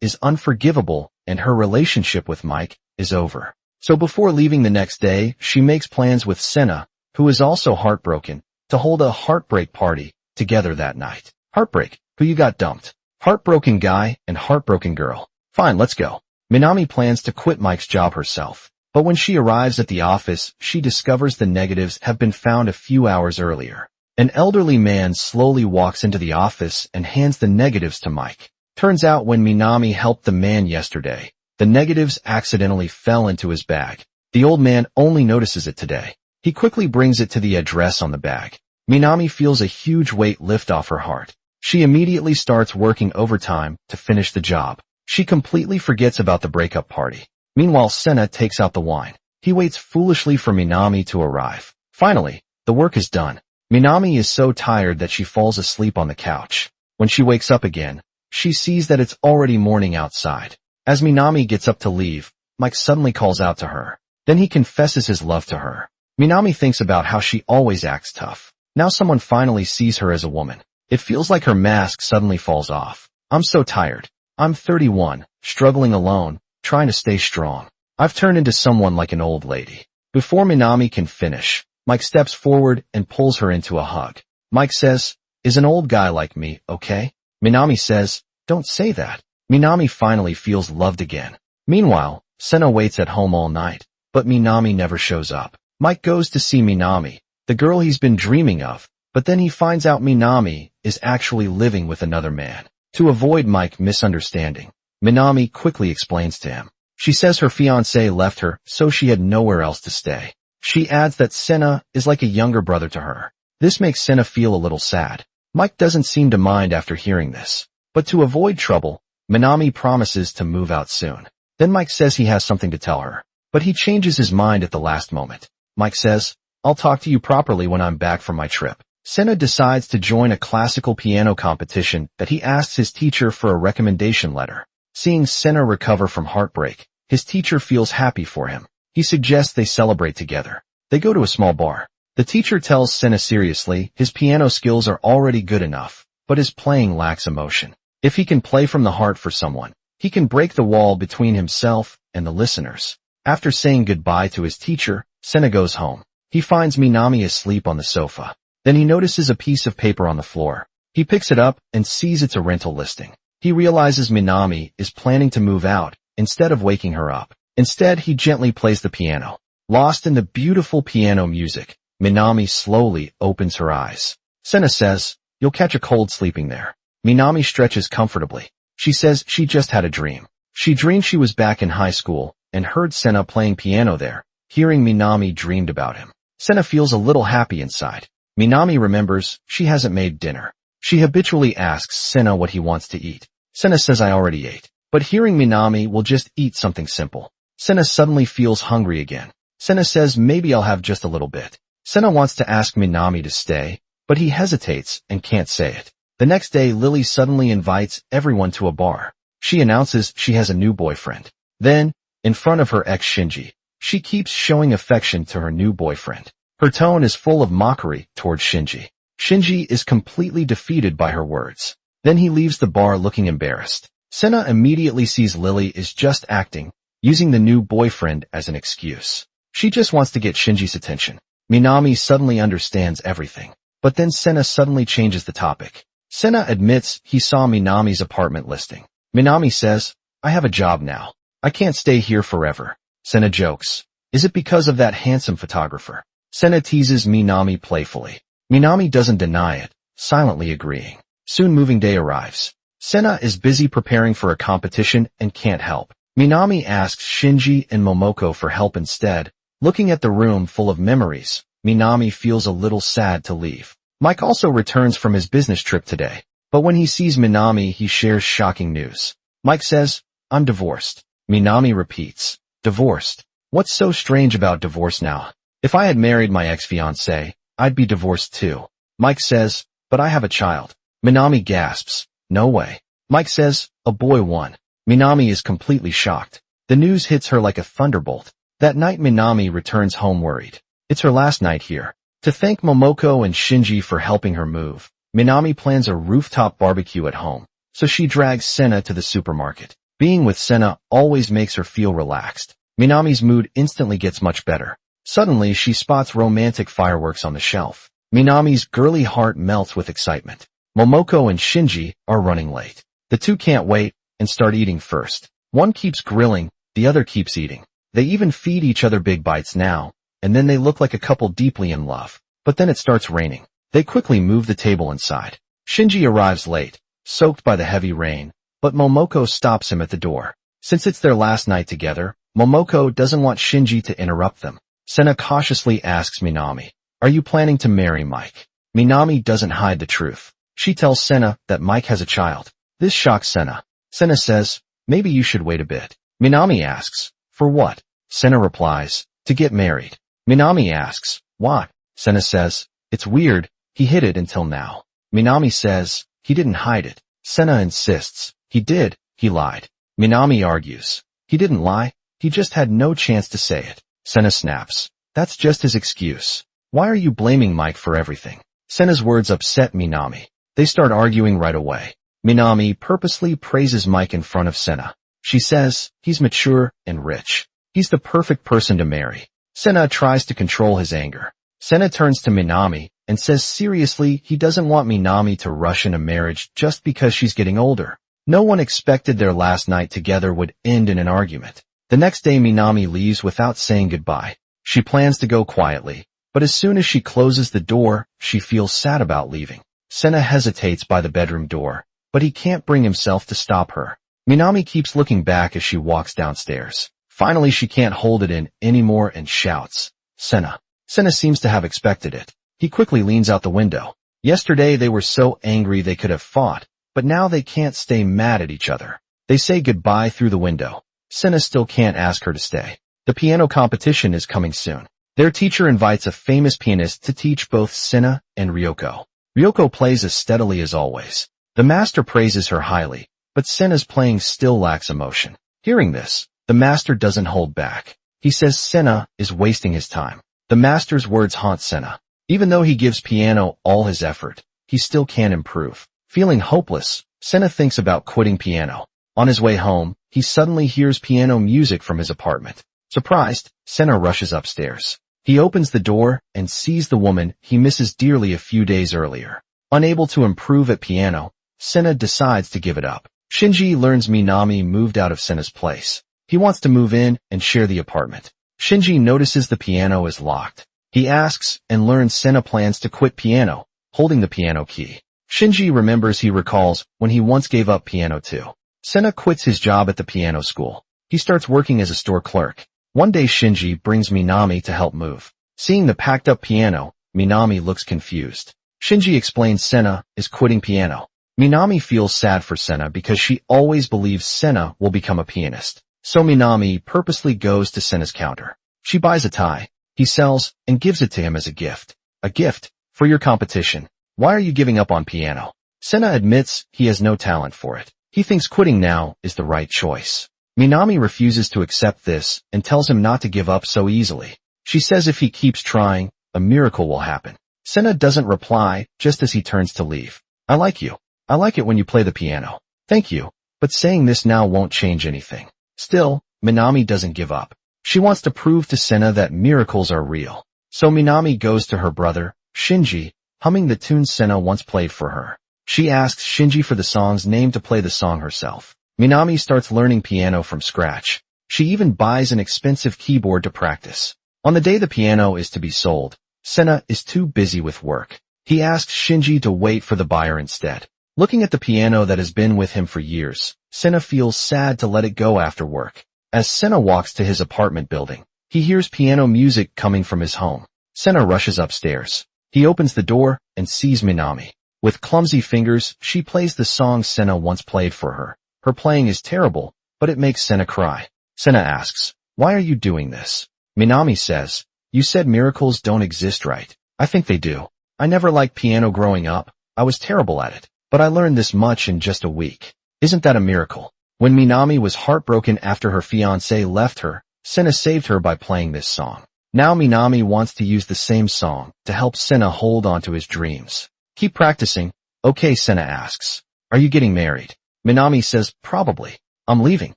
is unforgivable and her relationship with Mike is over. So before leaving the next day, she makes plans with Senna, who is also heartbroken, to hold a heartbreak party together that night. Heartbreak, who you got dumped? Heartbroken guy and heartbroken girl. Fine, let's go. Minami plans to quit Mike's job herself. But when she arrives at the office, she discovers the negatives have been found a few hours earlier. An elderly man slowly walks into the office and hands the negatives to Mike. Turns out when Minami helped the man yesterday, the negatives accidentally fell into his bag. The old man only notices it today. He quickly brings it to the address on the bag. Minami feels a huge weight lift off her heart. She immediately starts working overtime to finish the job. She completely forgets about the breakup party. Meanwhile, Senna takes out the wine. He waits foolishly for Minami to arrive. Finally, the work is done. Minami is so tired that she falls asleep on the couch. When she wakes up again, she sees that it's already morning outside. As Minami gets up to leave, Mike suddenly calls out to her. Then he confesses his love to her. Minami thinks about how she always acts tough. Now someone finally sees her as a woman. It feels like her mask suddenly falls off. "I'm so tired. I'm 31, struggling alone, trying to stay strong. I've turned into someone like an old lady." Before Minami can finish, Mike steps forward and pulls her into a hug. Mike says, "Is an old guy like me okay?" Minami says, "Don't say that." Minami finally feels loved again. Meanwhile, Senna waits at home all night, but Minami never shows up. Mike goes to see Minami, the girl he's been dreaming of, but then he finds out Minami is actually living with another man. To avoid Mike misunderstanding, Minami quickly explains to him. She says her fiancé left her, so she had nowhere else to stay. She adds that Senna is like a younger brother to her. This makes Senna feel a little sad. Mike doesn't seem to mind after hearing this. But to avoid trouble, Minami promises to move out soon. Then Mike says he has something to tell her. But he changes his mind at the last moment. Mike says, "I'll talk to you properly when I'm back from my trip." Senna decides to join a classical piano competition that he asks his teacher for a recommendation letter. Seeing Senna recover from heartbreak, his teacher feels happy for him. He suggests they celebrate together. They go to a small bar. The teacher tells Senna seriously his piano skills are already good enough, but his playing lacks emotion. If he can play from the heart for someone, he can break the wall between himself and the listeners. After saying goodbye to his teacher, Senna goes home. He finds Minami asleep on the sofa. Then he notices a piece of paper on the floor. He picks it up and sees it's a rental listing. He realizes Minami is planning to move out instead of waking her up. Instead, he gently plays the piano. Lost in the beautiful piano music, Minami slowly opens her eyes. Senna says, "You'll catch a cold sleeping there." Minami stretches comfortably. She says she just had a dream. She dreamed she was back in high school and heard Senna playing piano there. Hearing Minami dreamed about him. Sena feels a little happy inside. Minami remembers she hasn't made dinner. She habitually asks Sena what he wants to eat. Sena says I already ate. But hearing Minami will just eat something simple. Sena suddenly feels hungry again. Sena says maybe I'll have just a little bit. Sena wants to ask Minami to stay, but he hesitates and can't say it. The next day, Lily suddenly invites everyone to a bar. She announces she has a new boyfriend. Then, in front of her ex Shinji, she keeps showing affection to her new boyfriend. Her tone is full of mockery towards Shinji. Shinji is completely defeated by her words. Then he leaves the bar looking embarrassed. Sena immediately sees Lily is just acting, using the new boyfriend as an excuse. She just wants to get Shinji's attention. Minami suddenly understands everything. But then Sena suddenly changes the topic. Sena admits he saw Minami's apartment listing. Minami says, I have a job now. I can't stay here forever. Sena jokes. Is it because of that handsome photographer? Sena teases Minami playfully. Minami doesn't deny it, silently agreeing. Soon moving day arrives. Sena is busy preparing for a competition and can't help. Minami asks Shinji and Momoko for help instead. Looking at the room full of memories, Minami feels a little sad to leave. Mike also returns from his business trip today. But when he sees Minami, he shares shocking news. Mike says, I'm divorced. Minami repeats, divorced? What's so strange about divorce now? If I had married my ex-fiancé, I'd be divorced too. Mike says, but I have a child. Minami gasps, no way. Mike says, a boy won. Minami is completely shocked. The news hits her like a thunderbolt. That night Minami returns home worried. It's her last night here. To thank Momoko and Shinji for helping her move, Minami plans a rooftop barbecue at home, so she drags Sena to the supermarket. Being with Sena always makes her feel relaxed. Minami's mood instantly gets much better. Suddenly, she spots romantic fireworks on the shelf. Minami's girly heart melts with excitement. Momoko and Shinji are running late. The two can't wait and start eating first. One keeps grilling, the other keeps eating. They even feed each other big bites now, and then they look like a couple deeply in love. But then it starts raining. They quickly move the table inside. Shinji arrives late, soaked by the heavy rain, but Momoko stops him at the door. Since it's their last night together, Momoko doesn't want Shinji to interrupt them. Sena cautiously asks Minami, are you planning to marry Mike? Minami doesn't hide the truth. She tells Sena that Mike has a child. This shocks Sena. Sena says, maybe you should wait a bit. Minami asks, for what? Sena replies, to get married. Minami asks, why? Sena says, it's weird, he hid it until now. Minami says, he didn't hide it. Sena insists, he did, he lied. Minami argues, he didn't lie, he just had no chance to say it. Sena snaps, that's just his excuse. Why are you blaming Mike for everything? Sena's words upset Minami. They start arguing right away. Minami purposely praises Mike in front of Sena. She says, he's mature and rich. He's the perfect person to marry. Sena tries to control his anger. Sena turns to Minami and says seriously he doesn't want Minami to rush into marriage just because she's getting older. No one expected their last night together would end in an argument. The next day Minami leaves without saying goodbye. She plans to go quietly, but as soon as she closes the door, she feels sad about leaving. Sena hesitates by the bedroom door, but he can't bring himself to stop her. Minami keeps looking back as she walks downstairs. Finally, she can't hold it in anymore and shouts, Sena. Sena seems to have expected it. He quickly leans out the window. Yesterday they were so angry they could have fought, but now they can't stay mad at each other. They say goodbye through the window. Sena still can't ask her to stay. The piano competition is coming soon. Their teacher invites a famous pianist to teach both Sena and Ryoko. Ryoko plays as steadily as always. The master praises her highly, but Sena's playing still lacks emotion. Hearing this, the master doesn't hold back. He says Sena is wasting his time. The master's words haunt Sena. Even though he gives piano all his effort, he still can't improve. Feeling hopeless, Sena thinks about quitting piano. On his way home, he suddenly hears piano music from his apartment. Surprised, Sena rushes upstairs. He opens the door and sees the woman he misses dearly a few days earlier. Unable to improve at piano, Sena decides to give it up. Shinji learns Minami moved out of Sena's place. He wants to move in and share the apartment. Shinji notices the piano is locked. He asks and learns Sena plans to quit piano, holding the piano key. Shinji remembers he recalls when he once gave up piano too. Sena quits his job at the piano school. He starts working as a store clerk. One day Shinji brings Minami to help move. Seeing the packed-up piano, Minami looks confused. Shinji explains Senna is quitting piano. Minami feels sad for Senna because she always believes Senna will become a pianist. So Minami purposely goes to Senna's counter. She buys a tie. He sells and gives it to him as a gift. A gift for your competition. Why are you giving up on piano? Senna admits he has no talent for it. He thinks quitting now is the right choice. Minami refuses to accept this and tells him not to give up so easily. She says if he keeps trying, a miracle will happen. Senna doesn't reply just as he turns to leave. I like you. I like it when you play the piano. Thank you. But saying this now won't change anything. Still, Minami doesn't give up. She wants to prove to Senna that miracles are real. So Minami goes to her brother, Shinji, humming the tune Senna once played for her. She asks Shinji for the song's name to play the song herself. Minami starts learning piano from scratch. She even buys an expensive keyboard to practice. On the day the piano is to be sold, Senna is too busy with work. He asks Shinji to wait for the buyer instead. Looking at the piano that has been with him for years, Senna feels sad to let it go after work. As Senna walks to his apartment building, he hears piano music coming from his home. Senna rushes upstairs. He opens the door and sees Minami. With clumsy fingers, she plays the song Senna once played for her. Her playing is terrible, but it makes Senna cry. Senna asks, "Why are you doing this?" Minami says, "You said miracles don't exist, right? I think they do. I never liked piano growing up. I was terrible at it. But I learned this much in just a week. Isn't that a miracle?" When Minami was heartbroken after her fiancé left her, Senna saved her by playing this song. Now Minami wants to use the same song to help Senna hold on to his dreams. Keep practicing. Okay, Senna asks. Are you getting married? Minami says, probably. I'm leaving.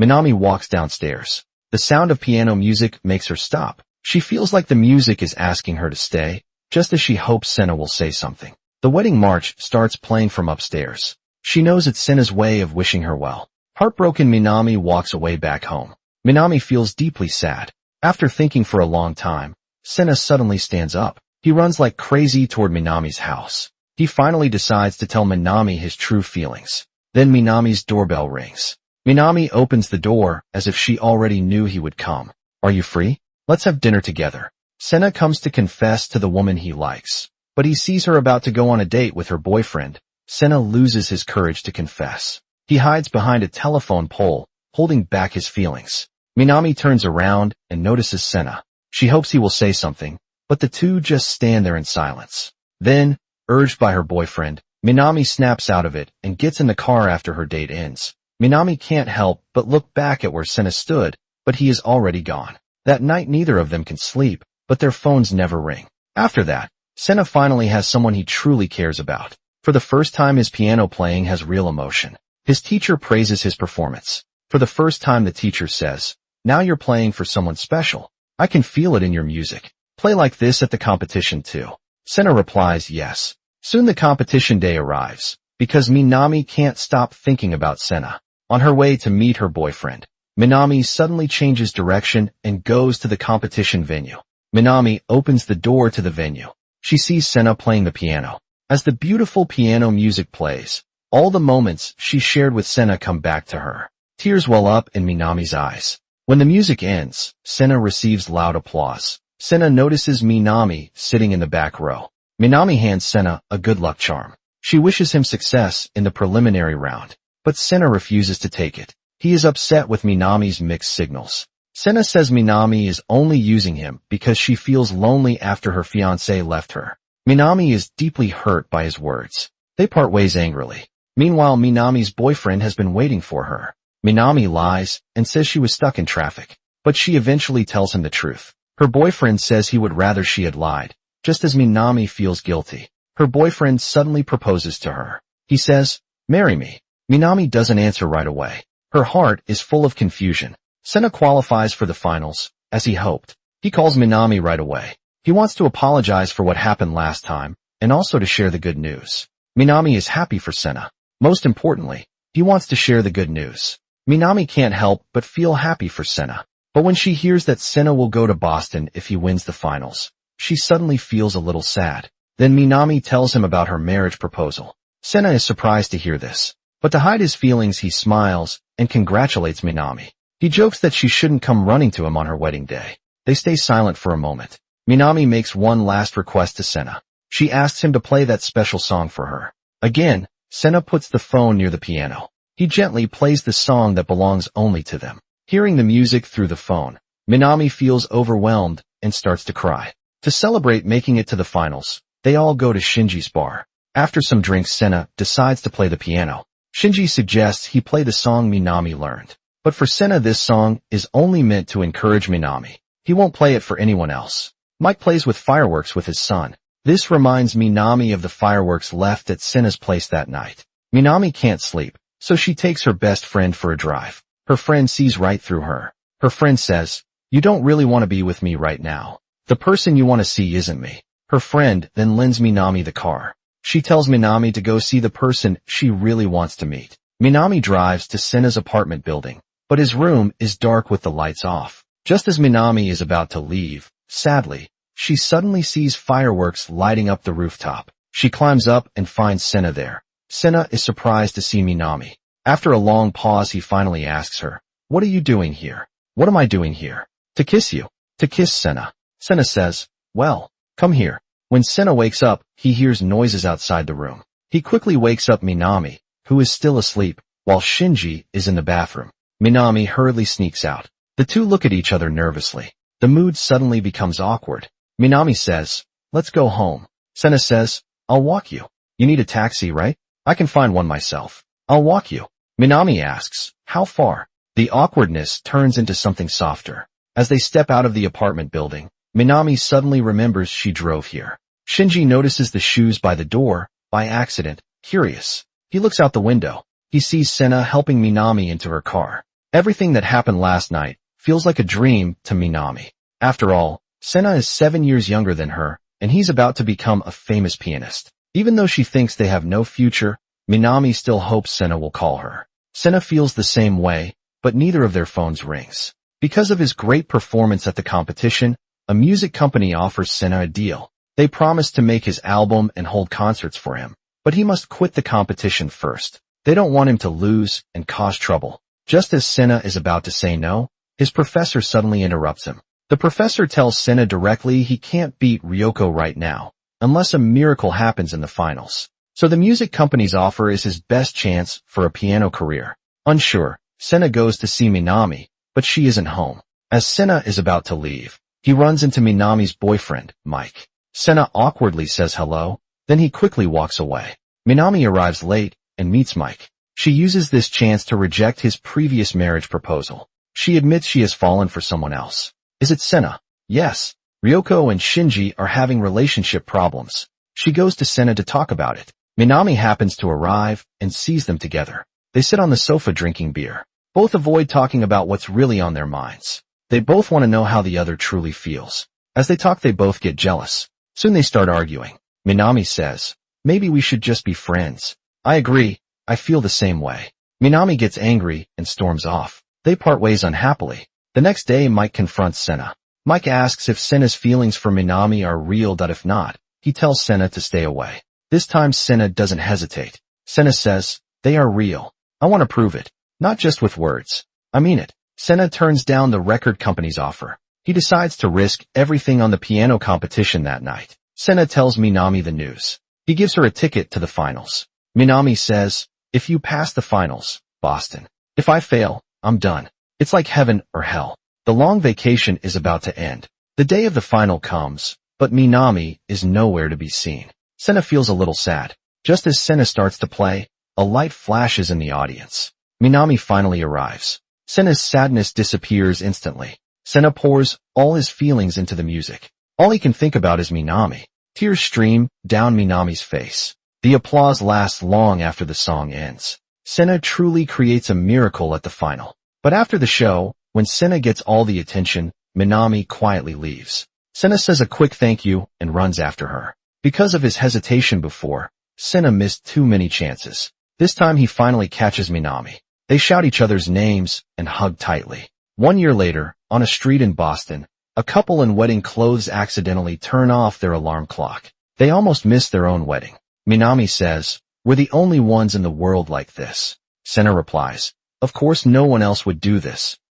Minami walks downstairs. The sound of piano music makes her stop. She feels like the music is asking her to stay, just as she hopes Senna will say something. The wedding march starts playing from upstairs. She knows it's Senna's way of wishing her well. Heartbroken Minami walks away back home. Minami feels deeply sad. After thinking for a long time, Senna suddenly stands up. He runs like crazy toward Minami's house. He finally decides to tell Minami his true feelings. Then Minami's doorbell rings. Minami opens the door as if she already knew he would come. Are you free? Let's have dinner together. Senna comes to confess to the woman he likes. But he sees her about to go on a date with her boyfriend. Senna loses his courage to confess. He hides behind a telephone pole, holding back his feelings. Minami turns around and notices Senna. She hopes he will say something, but the two just stand there in silence. Then, urged by her boyfriend, Minami snaps out of it and gets in the car after her date ends. Minami can't help but look back at where Senna stood, but he is already gone. That night neither of them can sleep, but their phones never ring. After that, Senna finally has someone he truly cares about. For the first time his piano playing has real emotion. His teacher praises his performance. For the first time the teacher says, "Now you're playing for someone special. I can feel it in your music. Play like this at the competition too." Senna replies yes. Soon the competition day arrives, because Minami can't stop thinking about Senna. On her way to meet her boyfriend, Minami suddenly changes direction and goes to the competition venue. Minami opens the door to the venue. She sees Senna playing the piano. As the beautiful piano music plays, all the moments she shared with Senna come back to her. Tears well up in Minami's eyes. When the music ends, Senna receives loud applause. Senna notices Minami sitting in the back row. Minami hands Senna a good luck charm. She wishes him success in the preliminary round, but Senna refuses to take it. He is upset with Minami's mixed signals. Senna says Minami is only using him because she feels lonely after her fiancé left her. Minami is deeply hurt by his words. They part ways angrily. Meanwhile, Minami's boyfriend has been waiting for her. Minami lies and says she was stuck in traffic, but she eventually tells him the truth. Her boyfriend says he would rather she had lied, just as Minami feels guilty. Her boyfriend suddenly proposes to her. He says, "Marry me." Minami doesn't answer right away. Her heart is full of confusion. Senna qualifies for the finals, as he hoped. He calls Minami right away. He wants to apologize for what happened last time, and also to share the good news. Minami is happy for Senna. Most importantly, he wants to share the good news. Minami can't help but feel happy for Senna. But when she hears that Senna will go to Boston if he wins the finals, she suddenly feels a little sad. Then Minami tells him about her marriage proposal. Senna is surprised to hear this. But to hide his feelings, he smiles and congratulates Minami. He jokes that she shouldn't come running to him on her wedding day. They stay silent for a moment. Minami makes one last request to Sena. She asks him to play that special song for her. Again, Sena puts the phone near the piano. He gently plays the song that belongs only to them. Hearing the music through the phone, Minami feels overwhelmed and starts to cry. To celebrate making it to the finals, they all go to Shinji's bar. After some drinks, Sena decides to play the piano. Shinji suggests he play the song Minami learned. But for Sena, this song is only meant to encourage Minami. He won't play it for anyone else. Mike plays with fireworks with his son. This reminds Minami of the fireworks left at Sena's place that night. Minami can't sleep, so she takes her best friend for a drive. Her friend sees right through her. Her friend says, "You don't really want to be with me right now. The person you want to see isn't me." Her friend then lends Minami the car. She tells Minami to go see the person she really wants to meet. Minami drives to Sena's apartment building, but his room is dark with the lights off. Just as Minami is about to leave, sadly, she suddenly sees fireworks lighting up the rooftop. She climbs up and finds Sena there. Sena is surprised to see Minami. After a long pause, he finally asks her, "What are you doing here?" "What am I doing here?" "To kiss you." "To kiss Sena." Sena says, "Well, come here." When Sena wakes up, he hears noises outside the room. He quickly wakes up Minami, who is still asleep, while Shinji is in the bathroom. Minami hurriedly sneaks out. The two look at each other nervously. The mood suddenly becomes awkward. Minami says, "Let's go home." Sena says, "I'll walk you." "You need a taxi, right?" "I can find one myself." "I'll walk you." Minami asks, "How far?" The awkwardness turns into something softer. As they step out of the apartment building, Minami suddenly remembers she drove here. Shinji notices the shoes by the door, by accident, curious. He looks out the window. He sees Sena helping Minami into her car. Everything that happened last night feels like a dream to Minami. After all, Sena is 7 years younger than her, and he's about to become a famous pianist. Even though she thinks they have no future, Minami still hopes Sena will call her. Sena feels the same way, but neither of their phones rings. Because of his great performance at the competition, a music company offers Sena a deal. They promise to make his album and hold concerts for him, but he must quit the competition first. They don't want him to lose and cause trouble. Just as Sena is about to say no, his professor suddenly interrupts him. The professor tells Sena directly he can't beat Ryoko right now, unless a miracle happens in the finals. So the music company's offer is his best chance for a piano career. Unsure, Sena goes to see Minami, but she isn't home. As Sena is about to leave, he runs into Minami's boyfriend, Mike. Sena awkwardly says hello, then he quickly walks away. Minami arrives late and meets Mike. She uses this chance to reject his previous marriage proposal. She admits she has fallen for someone else. Is it Sena? Yes. Ryoko and Shinji are having relationship problems. She goes to Sena to talk about it. Minami happens to arrive and sees them together. They sit on the sofa drinking beer. Both avoid talking about what's really on their minds. They both want to know how the other truly feels. As they talk, they both get jealous. Soon they start arguing. Minami says, "Maybe we should just be friends." "I agree. I feel the same way." Minami gets angry and storms off. They part ways unhappily. The next day, Mike confronts Sena. Mike asks if Sena's feelings for Minami are real. If not, he tells Sena to stay away. This time, Sena doesn't hesitate. Sena says, "They are real. I want to prove it. Not just with words. I mean it." Sena turns down the record company's offer. He decides to risk everything on the piano competition that night. Sena tells Minami the news. He gives her a ticket to the finals. Minami says, "If you pass the finals, Boston. If I fail, I'm done." It's like heaven or hell. The long vacation is about to end. The day of the final comes, but Minami is nowhere to be seen. Sena feels a little sad. Just as Sena starts to play, a light flashes in the audience. Minami finally arrives. Sena's sadness disappears instantly. Sena pours all his feelings into the music. All he can think about is Minami. Tears stream down Minami's face. The applause lasts long after the song ends. Sena truly creates a miracle at the final. But after the show, when Sena gets all the attention, Minami quietly leaves. Sena says a quick thank you and runs after her. Because of his hesitation before, Sena missed too many chances. This time he finally catches Minami. They shout each other's names and hug tightly. 1 year later, on a street in Boston, a couple in wedding clothes accidentally turn off their alarm clock. They almost miss their own wedding. Minami says, "We're the only ones in the world like this." Sena replies, "Of course no one else would do this.